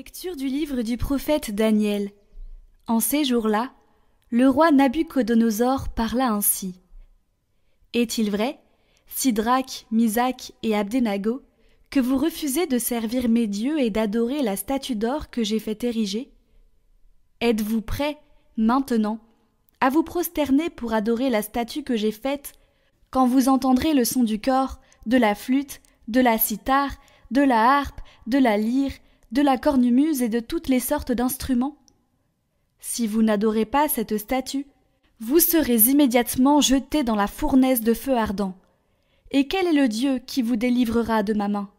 Lecture du livre du prophète Daniel. En ces jours-là, le roi Nabuchodonosor parla ainsi. Est-il vrai, Sidrac, Misac et Abdenago, que vous refusez de servir mes dieux et d'adorer la statue d'or que j'ai fait ériger? Êtes-vous prêts, maintenant, à vous prosterner pour adorer la statue que j'ai faite, quand vous entendrez le son du cor, de la flûte, de la cithare, de la harpe, de la lyre, de la cornemuse et de toutes les sortes d'instruments? Si vous n'adorez pas cette statue, vous serez immédiatement jetés dans la fournaise de feu ardent. Et quel est le Dieu qui vous délivrera de ma main?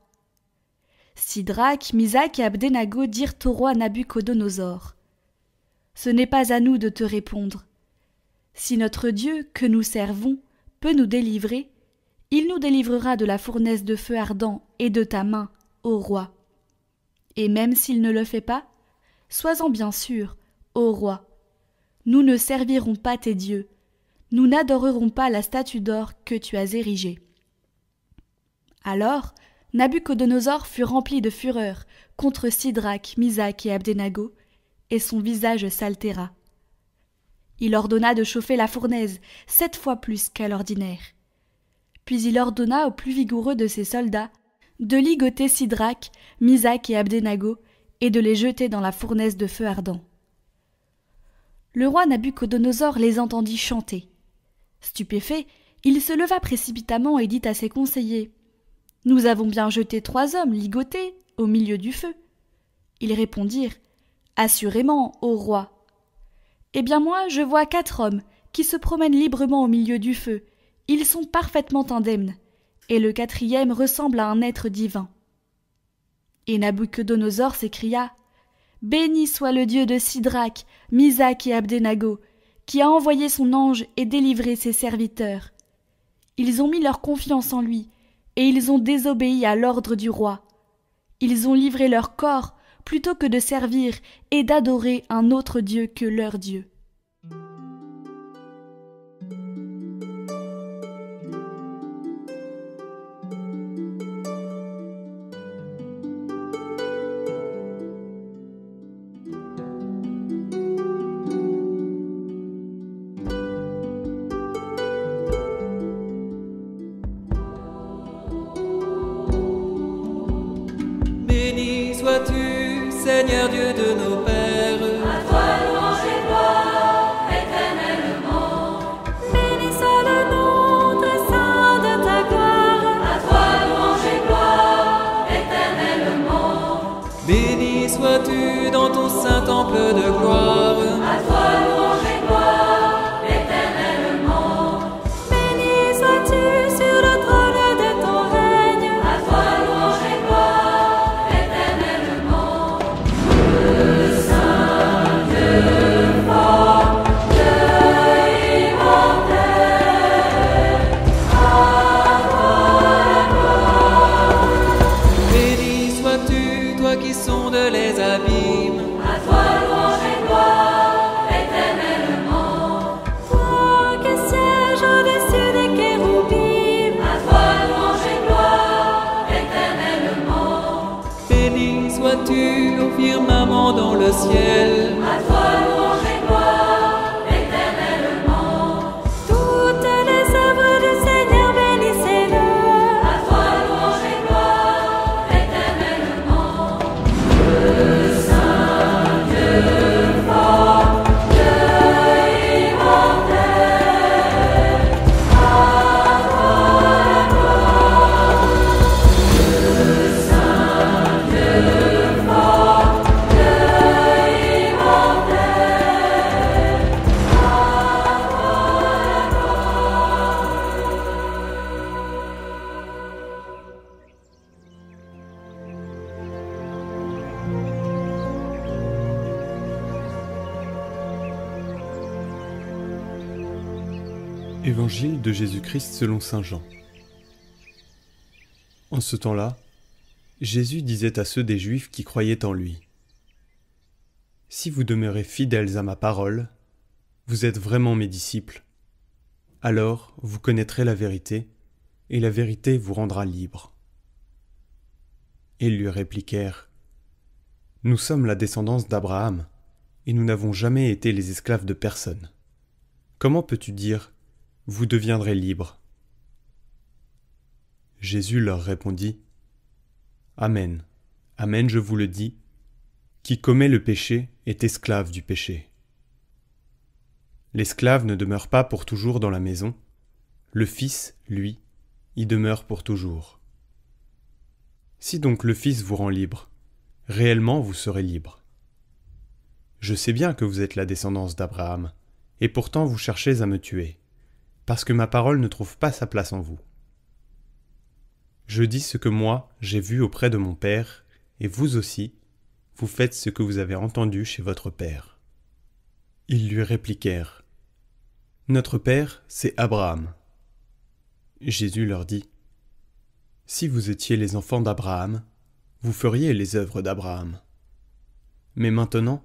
Sidrac, Misac et Abdenago dirent au roi Nabuchodonosor: Ce n'est pas à nous de te répondre. Si notre Dieu, que nous servons, peut nous délivrer, il nous délivrera de la fournaise de feu ardent et de ta main, ô roi. Et même s'il ne le fait pas, sois-en bien sûr, ô roi, nous ne servirons pas tes dieux, nous n'adorerons pas la statue d'or que tu as érigée. Alors Nabuchodonosor fut rempli de fureur contre Sidrac, Misac et Abdenago, et son visage s'altéra. Il ordonna de chauffer la fournaise 7 fois plus qu'à l'ordinaire. Puis il ordonna aux plus vigoureux de ses soldats de ligoter Sidrac, Misac et Abdenago et de les jeter dans la fournaise de feu ardent. Le roi Nabuchodonosor les entendit chanter. Stupéfait, il se leva précipitamment et dit à ses conseillers: « Nous avons bien jeté 3 hommes ligotés au milieu du feu. » Ils répondirent: « Assurément, ô roi. » « Eh bien moi, je vois 4 hommes qui se promènent librement au milieu du feu. Ils sont parfaitement indemnes, et le 4e ressemble à un être divin. » Et Nabuchodonosor s'écria: « Béni soit le Dieu de Sidrac, Misac et Abdenago, qui a envoyé son ange et délivré ses serviteurs. Ils ont mis leur confiance en lui, et ils ont désobéi à l'ordre du roi. Ils ont livré leur corps plutôt que de servir et d'adorer un autre Dieu que leur Dieu. » Béni sois-tu, Seigneur Dieu de nos pères. À toi louange et gloire éternellement. Béni soit le nom très saint de ta gloire. À toi louange et gloire éternellement. Béni sois-tu dans ton saint temple de gloire. À toi louange et gloire éternellement. Béni sois-tu sur le trône de ton règne. À toi louange et gloire éternellement. Le Saint Dieu fort, Dieu immortel, à toi la gloire. Béni sois-tu, toi qui sondes les abîmes. À toi louange et gloire éternellement. Toi qui sièges au-dessus des kéroubim. À toi louange et gloire éternellement. Béni sois-tu au firmament dans le ciel. À toi louange et gloire éternellement. Toutes les œuvres du Seigneur, bénissez-le. À toi louange et gloire éternellement. Le Saint Dieu fort, Dieu immortel, à toi la gloire. Le Saint Dieu fort, Dieu immortel, à toi la Évangile de Jésus-Christ selon saint Jean. En ce temps-là, Jésus disait à ceux des Juifs qui croyaient en lui: « Si vous demeurez fidèles à ma parole, vous êtes vraiment mes disciples. Alors vous connaîtrez la vérité, et la vérité vous rendra libre. » Ils lui répliquèrent: « Nous sommes la descendance d'Abraham, et nous n'avons jamais été les esclaves de personne. Comment peux-tu dire « Vous deviendrez libres » Jésus leur répondit « Amen, Amen, je vous le dis, qui commet le péché est esclave du péché. L'esclave ne demeure pas pour toujours dans la maison, le Fils, lui, y demeure pour toujours. Si donc le Fils vous rend libre, réellement vous serez libre. Je sais bien que vous êtes la descendance d'Abraham, et pourtant vous cherchez à me tuer, parce que ma parole ne trouve pas sa place en vous. Je dis ce que moi j'ai vu auprès de mon Père, et vous aussi, vous faites ce que vous avez entendu chez votre Père. Ils lui répliquèrent, « Notre Père, c'est Abraham. » Jésus leur dit, « Si vous étiez les enfants d'Abraham, vous feriez les œuvres d'Abraham. Mais maintenant,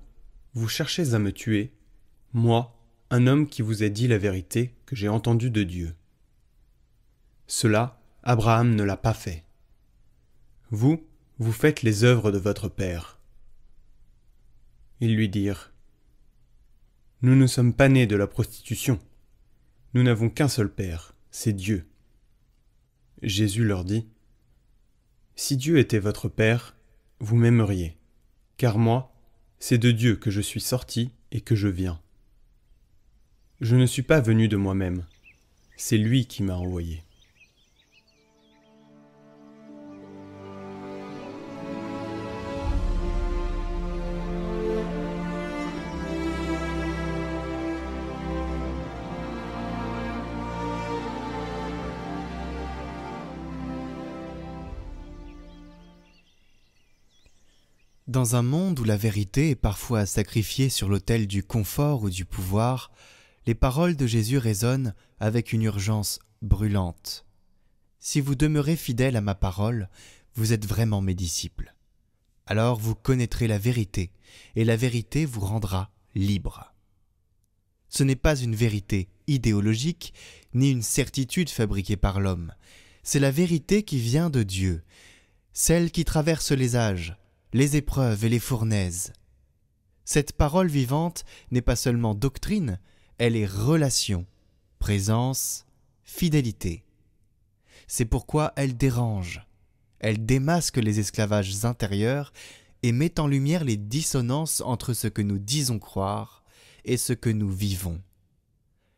vous cherchez à me tuer, moi, un homme qui vous a dit la vérité que j'ai entendue de Dieu. Cela, Abraham ne l'a pas fait. Vous, vous faites les œuvres de votre père. » Ils lui dirent, « Nous ne sommes pas nés de la prostitution. Nous n'avons qu'un seul père, c'est Dieu. » Jésus leur dit, « Si Dieu était votre père, vous m'aimeriez, car moi, c'est de Dieu que je suis sorti et que je viens. Je ne suis pas venu de moi-même, c'est lui qui m'a envoyé. » Dans un monde où la vérité est parfois sacrifiée sur l'autel du confort ou du pouvoir, les paroles de Jésus résonnent avec une urgence brûlante. Si vous demeurez fidèles à ma parole, vous êtes vraiment mes disciples. Alors vous connaîtrez la vérité, et la vérité vous rendra libre. Ce n'est pas une vérité idéologique, ni une certitude fabriquée par l'homme. C'est la vérité qui vient de Dieu, celle qui traverse les âges, les épreuves et les fournaises. Cette parole vivante n'est pas seulement doctrine, elle est relation, présence, fidélité. C'est pourquoi elle dérange, elle démasque les esclavages intérieurs et met en lumière les dissonances entre ce que nous disons croire et ce que nous vivons.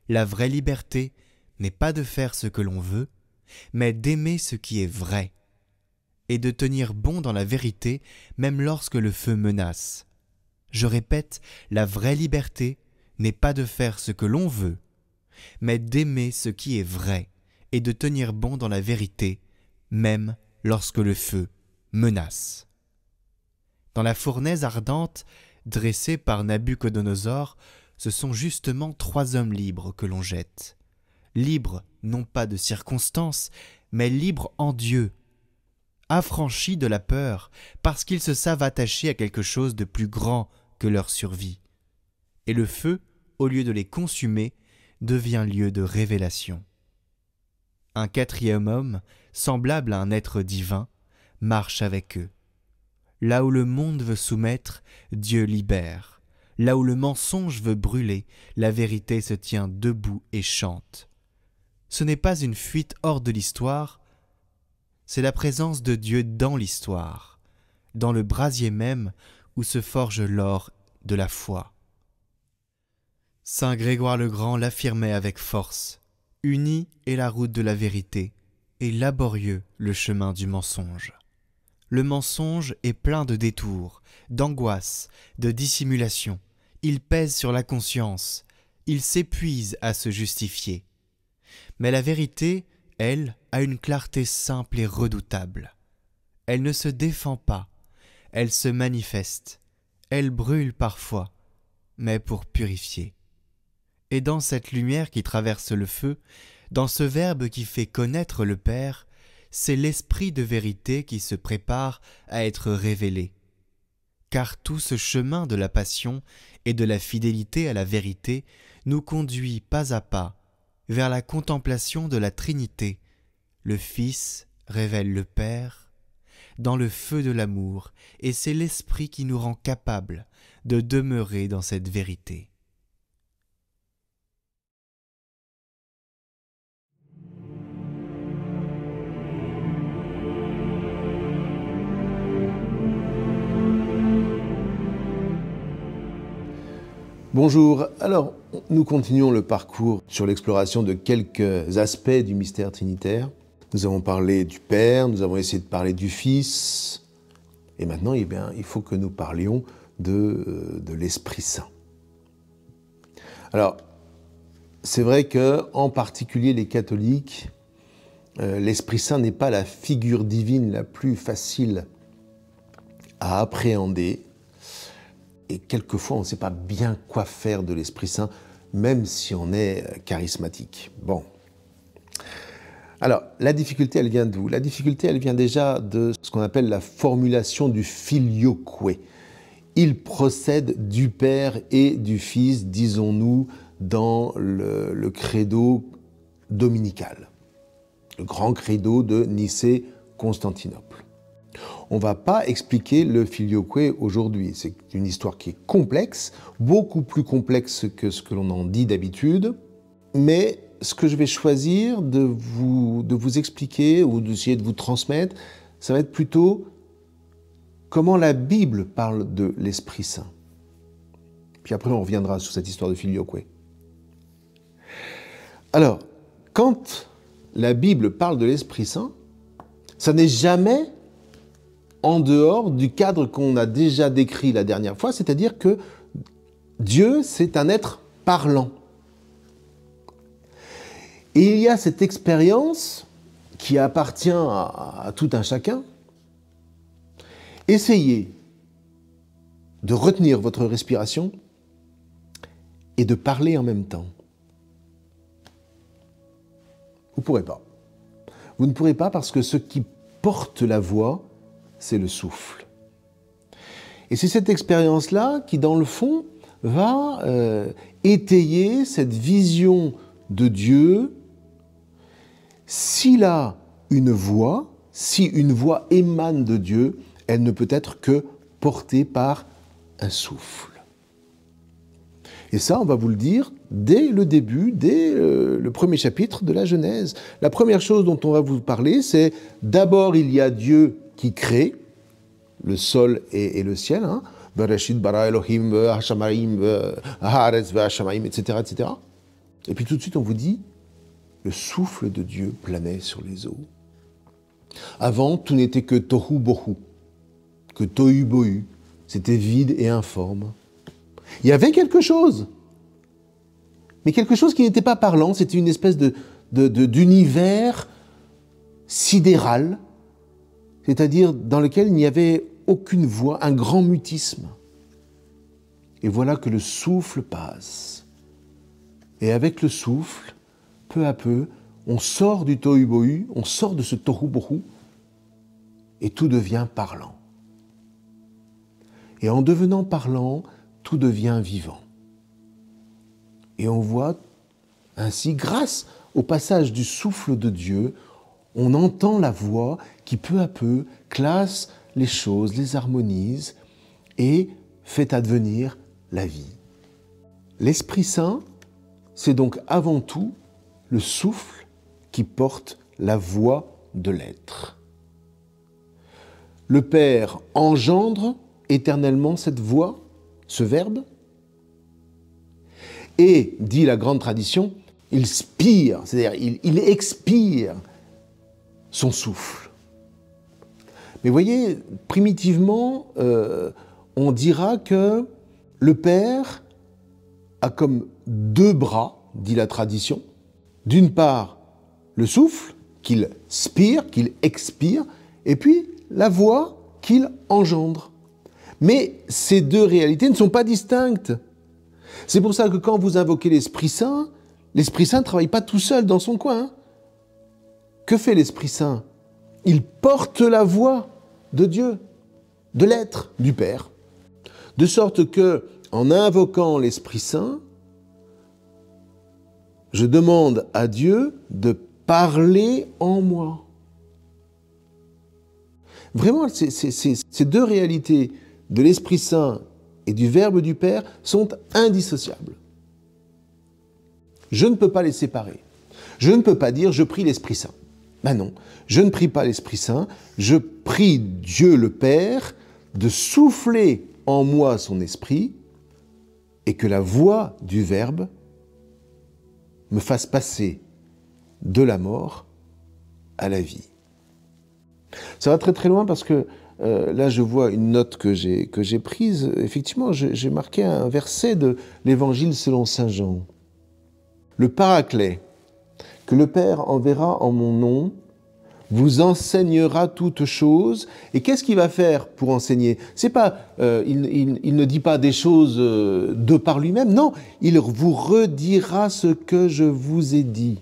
La vraie liberté n'est pas de faire ce que l'on veut, mais d'aimer ce qui est vrai, et de tenir bon dans la vérité même lorsque le feu menace. Je répète, la vraie liberté n'est pas de faire ce que l'on veut, mais d'aimer ce qui est vrai et de tenir bon dans la vérité même lorsque le feu menace. Dans la fournaise ardente dressée par Nabuchodonosor, ce sont justement 3 hommes libres que l'on jette. Libres non pas de circonstances, mais libres en Dieu, affranchis de la peur, parce qu'ils se savent attachés à quelque chose de plus grand que leur survie. Et le feu, au lieu de les consumer, devient lieu de révélation. Un 4e homme, semblable à un être divin, marche avec eux. Là où le monde veut soumettre, Dieu libère. Là où le mensonge veut brûler, la vérité se tient debout et chante. Ce n'est pas une fuite hors de l'histoire, c'est la présence de Dieu dans l'histoire, dans le brasier même où se forge l'or de la foi. Saint Grégoire le Grand l'affirmait avec force, « Unie est la route de la vérité, et laborieux le chemin du mensonge. » Le mensonge est plein de détours, d'angoisse, de dissimulation. Il pèse sur la conscience, il s'épuise à se justifier. Mais la vérité, elle, a une clarté simple et redoutable. Elle ne se défend pas, elle se manifeste, elle brûle parfois, mais pour purifier. Et dans cette lumière qui traverse le feu, dans ce Verbe qui fait connaître le Père, c'est l'Esprit de vérité qui se prépare à être révélé. Car tout ce chemin de la passion et de la fidélité à la vérité nous conduit pas à pas vers la contemplation de la Trinité. Le Fils révèle le Père. dans le feu de l'amour, et c'est l'Esprit qui nous rend capables de demeurer dans cette vérité. Bonjour, alors nous continuons le parcours sur l'exploration de quelques aspects du mystère trinitaire. Nous avons parlé du Père, nous avons essayé de parler du Fils, et maintenant il faut que nous parlions de l'Esprit Saint. Alors, c'est vrai que, en particulier les catholiques, l'Esprit Saint n'est pas la figure divine la plus facile à appréhender. Et quelquefois, on ne sait pas bien quoi faire de l'Esprit Saint, même si on est charismatique. Bon. Alors, la difficulté, elle vient d'où? La difficulté, elle vient déjà de ce qu'on appelle la formulation du filioque. Il procède du Père et du Fils, disons-nous, dans le credo dominical, le grand credo de Nicée-Constantinople. On ne va pas expliquer le filioque aujourd'hui. C'est une histoire qui est complexe, beaucoup plus complexe que ce que l'on en dit d'habitude. Mais ce que je vais choisir de vous expliquer ou d'essayer de vous transmettre, ça va être plutôt comment la Bible parle de l'Esprit Saint. Puis après, on reviendra sur cette histoire de filioque. Alors, quand la Bible parle de l'Esprit Saint, ça n'est jamais en dehors du cadre qu'on a déjà décrit la dernière fois, c'est-à-dire que Dieu, c'est un être parlant. Et il y a cette expérience qui appartient à tout un chacun. Essayez de retenir votre respiration et de parler en même temps. Vous ne pourrez pas. Vous ne pourrez pas parce que ce qui porte la voix, c'est le souffle. Et c'est cette expérience-là qui, dans le fond, va étayer cette vision de Dieu. S'il a une voix, si une voix émane de Dieu, elle ne peut être que portée par un souffle. Et ça, on va vous le dire dès le début, dès le premier chapitre de la Genèse. La première chose dont on va vous parler, c'est d'abord il y a Dieu qui crée le sol et le ciel, Bereshit bara Elohim hashamaim haaretz ve'hashamayim, etc., etc. Et puis tout de suite on vous dit, le souffle de Dieu planait sur les eaux. Avant, tout n'était que tohu bohu, que tohu bohu, c'était vide et informe. Il y avait quelque chose, mais quelque chose qui n'était pas parlant, c'était une espèce d'univers sidéral, c'est-à-dire dans lequel il n'y avait aucune voix, un grand mutisme. Et voilà que le souffle passe. Et avec le souffle, peu à peu, on sort du tohu bohu, on sort de ce tohu bohu, et tout devient parlant. Et en devenant parlant, tout devient vivant. Et on voit ainsi, grâce au passage du souffle de Dieu, on entend la voix qui peu à peu classe les choses, les harmonise et fait advenir la vie. L'Esprit Saint, c'est donc avant tout le souffle qui porte la voix de l'être. Le Père engendre éternellement cette voix, ce verbe, et, dit la grande tradition, il spire, c'est-à-dire il expire son souffle. Mais voyez, primitivement, on dira que le Père a comme deux bras, dit la tradition. D'une part, le souffle qu'il spire, qu'il expire, et puis la voix qu'il engendre. Mais ces deux réalités ne sont pas distinctes. C'est pour ça que quand vous invoquez l'Esprit Saint ne travaille pas tout seul dans son coin. Que fait l'Esprit Saint? Il porte la voix de Dieu, de l'être, du Père. De sorte que, en invoquant l'Esprit Saint, je demande à Dieu de parler en moi. Vraiment, ces deux réalités de l'Esprit Saint et du Verbe du Père sont indissociables. Je ne peux pas les séparer. Je ne peux pas dire « je prie l'Esprit Saint ». Ben non, je ne prie pas l'Esprit Saint, je prie Dieu le Père de souffler en moi son esprit et que la voix du Verbe me fasse passer de la mort à la vie. Ça va très très loin parce que là je vois une note que j'ai prise. Effectivement, j'ai marqué un verset de l'Évangile selon saint Jean. Le Paraclet, que le Père enverra en mon nom, vous enseignera toutes choses. Et qu'est-ce qu'il va faire pour enseigner? C'est pas, il ne dit pas des choses de par lui-même. Non, il vous redira ce que je vous ai dit.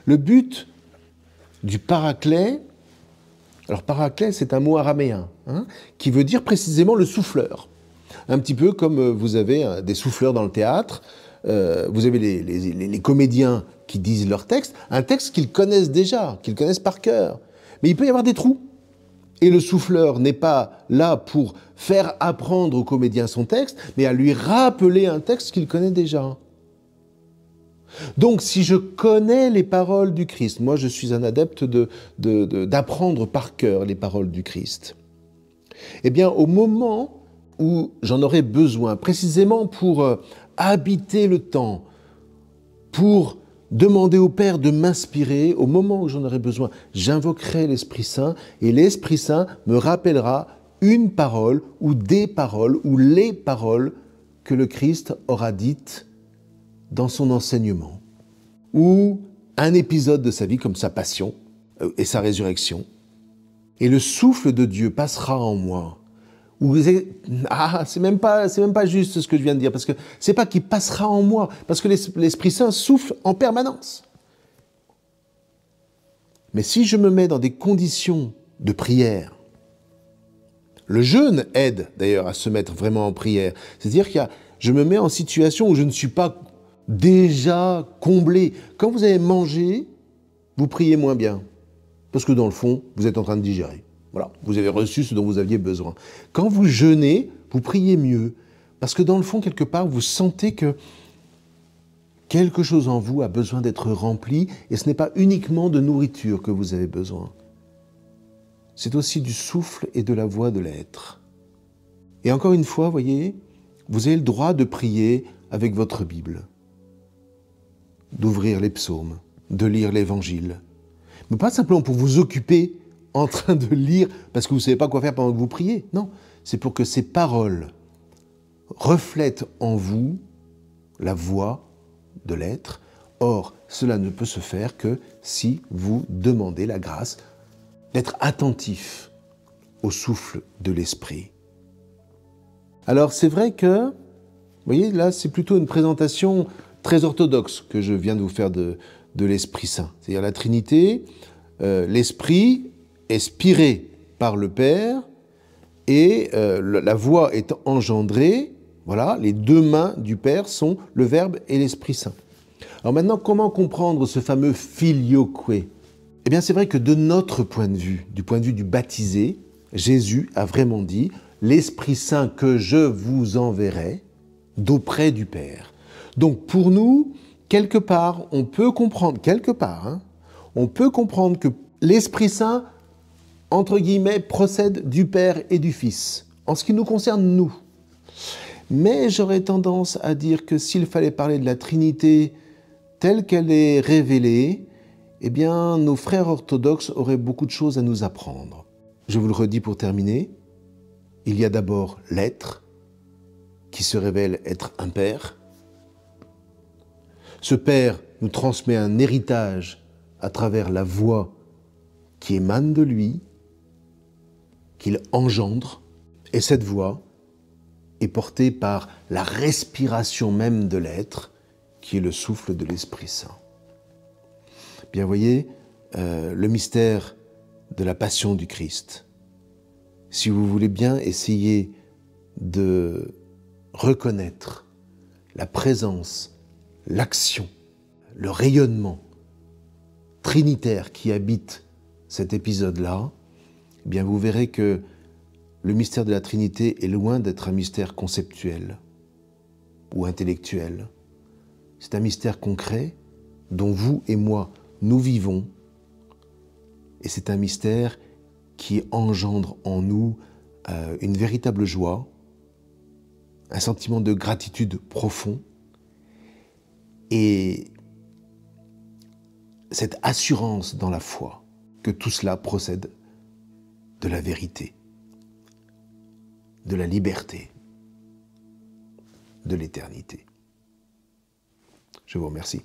Le but du Paraclet, alors Paraclet c'est un mot araméen, qui veut dire précisément le souffleur. Un petit peu comme vous avez des souffleurs dans le théâtre, vous avez les comédiens qui disent leur texte, un texte qu'ils connaissent déjà, qu'ils connaissent par cœur. Mais il peut y avoir des trous. Et le souffleur n'est pas là pour faire apprendre au comédien son texte, mais à lui rappeler un texte qu'il connaît déjà. Donc, si je connais les paroles du Christ, moi je suis un adepte d'apprendre par cœur les paroles du Christ, eh bien, au moment où j'en aurai besoin, précisément pour habiter le temps, pour demander au Père de m'inspirer, au moment où j'en aurai besoin, j'invoquerai l'Esprit Saint et l'Esprit Saint me rappellera une parole ou des paroles ou les paroles que le Christ aura dites dans son enseignement, ou un épisode de sa vie comme sa passion et sa résurrection. Et le souffle de Dieu passera en moi. C'est même pas juste ce que je viens de dire, parce que c'est pas qu'il passera en moi, parce que l'Esprit Saint souffle en permanence. Mais si je me mets dans des conditions de prière, le jeûne aide d'ailleurs à se mettre vraiment en prière. C'est-à-dire que je me mets en situation où je ne suis pas déjà comblé. Quand vous avez mangé, vous priez moins bien, parce que dans le fond, vous êtes en train de digérer. Voilà, vous avez reçu ce dont vous aviez besoin. Quand vous jeûnez, vous priez mieux, parce que dans le fond, quelque part, vous sentez que quelque chose en vous a besoin d'être rempli, et ce n'est pas uniquement de nourriture que vous avez besoin. C'est aussi du souffle et de la voix de l'être. Et encore une fois, voyez, vous avez le droit de prier avec votre Bible, d'ouvrir les psaumes, de lire l'Évangile, mais pas simplement pour vous occuper en train de lire parce que vous ne savez pas quoi faire pendant que vous priez. Non, c'est pour que ces paroles reflètent en vous la voix de l'être. Or, cela ne peut se faire que si vous demandez la grâce d'être attentif au souffle de l'Esprit. Alors, c'est vrai que, vous voyez, là, c'est plutôt une présentation très orthodoxe que je viens de vous faire de l'Esprit Saint. C'est-à-dire la Trinité, l'Esprit est spiré par le Père et la voix est engendrée. Voilà, les deux mains du Père sont le Verbe et l'Esprit Saint. Alors maintenant, comment comprendre ce fameux filioque? Eh bien, c'est vrai que de notre point de vue, du point de vue du baptisé, Jésus a vraiment dit « l'Esprit Saint que je vous enverrai d'auprès du Père ». Donc pour nous, quelque part, on peut comprendre que l'Esprit Saint, entre guillemets, procède du Père et du Fils, en ce qui nous concerne, nous. Mais j'aurais tendance à dire que s'il fallait parler de la Trinité telle qu'elle est révélée, eh bien, nos frères orthodoxes auraient beaucoup de choses à nous apprendre. Je vous le redis pour terminer, il y a d'abord l'être, qui se révèle être un Père. Ce Père nous transmet un héritage à travers la voix qui émane de lui, qu'il engendre, et cette voix est portée par la respiration même de l'être, qui est le souffle de l'Esprit Saint. Bien, voyez, le mystère de la passion du Christ. Si vous voulez bien essayer de reconnaître la présence, l'action, le rayonnement trinitaire qui habite cet épisode-là, eh bien vous verrez que le mystère de la Trinité est loin d'être un mystère conceptuel ou intellectuel. C'est un mystère concret dont vous et moi, nous vivons. Et c'est un mystère qui engendre en nous une véritable joie, un sentiment de gratitude profond et cette assurance dans la foi que tout cela procède de la vérité, de la liberté, de l'éternité. Je vous remercie.